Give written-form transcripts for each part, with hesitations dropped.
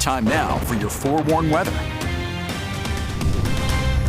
Time now for your forewarned weather.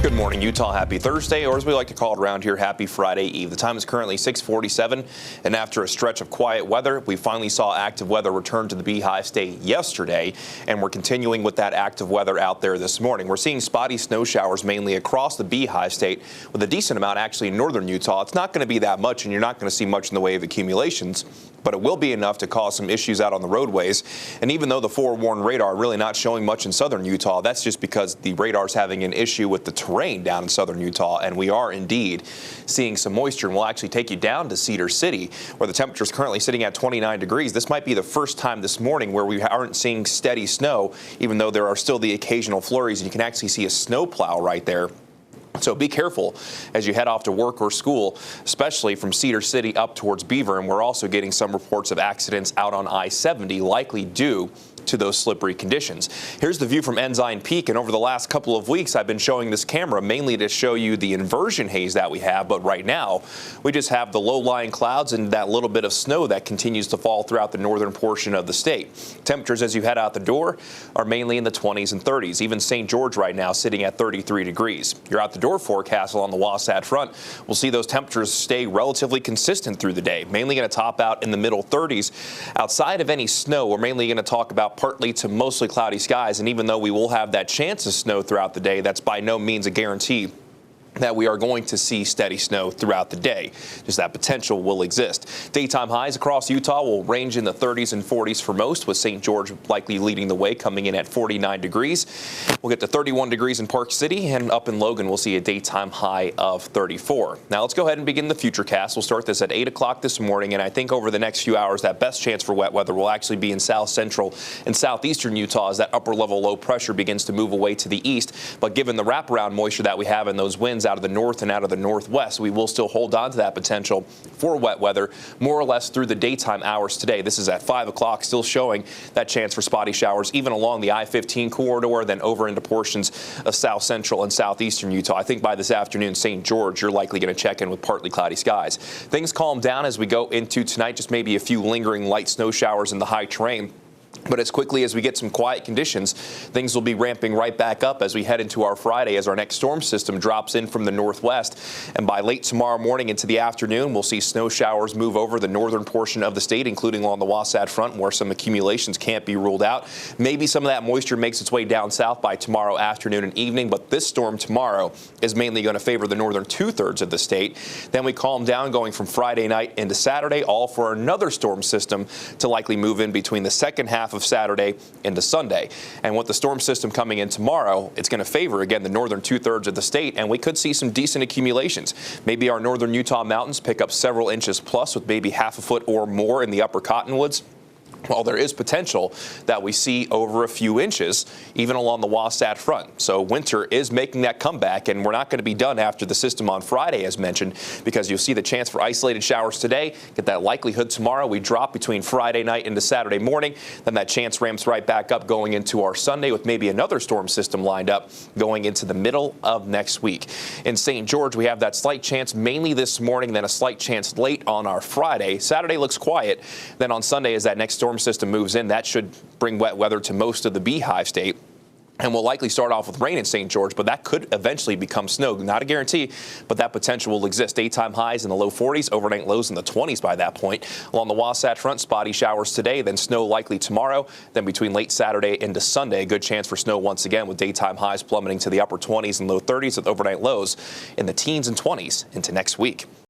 Good morning, Utah. Happy Thursday, or as we like to call it around here, happy Friday Eve. The time is currently 6:47, and after a stretch of quiet weather, we finally saw active weather return to the Beehive State yesterday, and we're continuing with that active weather out there this morning. We're seeing spotty snow showers mainly across the Beehive State, with a decent amount actually in northern Utah. It's not going to be that much, and you're not going to see much in the way of accumulations, but it will be enough to cause some issues out on the roadways. And even though the forewarned radar really not showing much in southern Utah, that's just because the radar's having an issue with the terrain down in southern Utah, and we are indeed seeing some moisture. And we'll actually take you down to Cedar City, where the temperature is currently sitting at 29 degrees. This might be the first time this morning where we aren't seeing steady snow, even though there are still the occasional flurries, and you can actually see a snow plow right there. So be careful as you head off to work or school, especially from Cedar City up towards Beaver. And we're also getting some reports of accidents out on I-70, likely due to those slippery conditions. Here's the view from Ensign Peak, and over the last couple of weeks I've been showing this camera mainly to show you the inversion haze that we have, but right now we just have the low-lying clouds and that little bit of snow that continues to fall throughout the northern portion of the state. Temperatures as you head out the door are mainly in the 20s and 30s. Even St. George right now sitting at 33 degrees. Your out the door forecast along the Wasatch Front, we'll see those temperatures stay relatively consistent through the day, mainly going to top out in the middle 30s. Outside of any snow, we're mainly going to talk about partly to mostly cloudy skies, and even though we will have that chance of snow throughout the day, that's by no means a guarantee that we are going to see steady snow throughout the day. Just that potential will exist. Daytime highs across Utah will range in the 30s and 40s for most, with St. George likely leading the way, coming in at 49 degrees. We'll get to 31 degrees in Park City, and up in Logan we'll see a daytime high of 34. Now let's go ahead and begin the futurecast. We'll start this at 8 o'clock this morning, and I think over the next few hours that best chance for wet weather will actually be in south central and southeastern Utah as that upper level low pressure begins to move away to the east. But given the wraparound moisture that we have and those winds out of the north and out of the northwest, we will still hold on to that potential for wet weather more or less through the daytime hours today. This is at 5 o'clock, still showing that chance for spotty showers even along the I-15 corridor, then over into portions of south central and southeastern Utah. I think by this afternoon, St. George, you're likely going to check in with partly cloudy skies. Things calm down as we go into tonight, just maybe a few lingering light snow showers in the high terrain. But as quickly as we get some quiet conditions, things will be ramping right back up as we head into our Friday as our next storm system drops in from the northwest. And by late tomorrow morning into the afternoon, we'll see snow showers move over the northern portion of the state, including along the Wasatch Front, where some accumulations can't be ruled out. Maybe some of that moisture makes its way down south by tomorrow afternoon and evening, but this storm tomorrow is mainly going to favor the northern two-thirds of the state. Then we calm down going from Friday night into Saturday, all for another storm system to likely move in between the second half of Saturday into Sunday. And with the storm system coming in tomorrow, it's going to favor, again, the northern two-thirds of the state, and we could see some decent accumulations. Maybe our northern Utah mountains pick up several inches plus, with maybe half a foot or more in the upper Cottonwoods. Well, there is potential that we see over a few inches, even along the Wasatch Front. So winter is making that comeback, and we're not going to be done after the system on Friday, as mentioned, because you'll see the chance for isolated showers today, get that likelihood tomorrow. We drop between Friday night into Saturday morning, then that chance ramps right back up going into our Sunday, with maybe another storm system lined up going into the middle of next week. In St. George, we have that slight chance mainly this morning, then a slight chance late on our Friday. Saturday looks quiet. Then on Sunday, as that next storm system moves in, that should bring wet weather to most of the Beehive State. And we'll likely start off with rain in St. George, but that could eventually become snow. Not a guarantee, but that potential will exist. Daytime highs in the low 40s, overnight lows in the 20s by that point. Along the Wasatch Front, spotty showers today, then snow likely tomorrow. Then between late Saturday into Sunday, a good chance for snow once again, with daytime highs plummeting to the upper 20s and low 30s, with overnight lows in the teens and 20s into next week.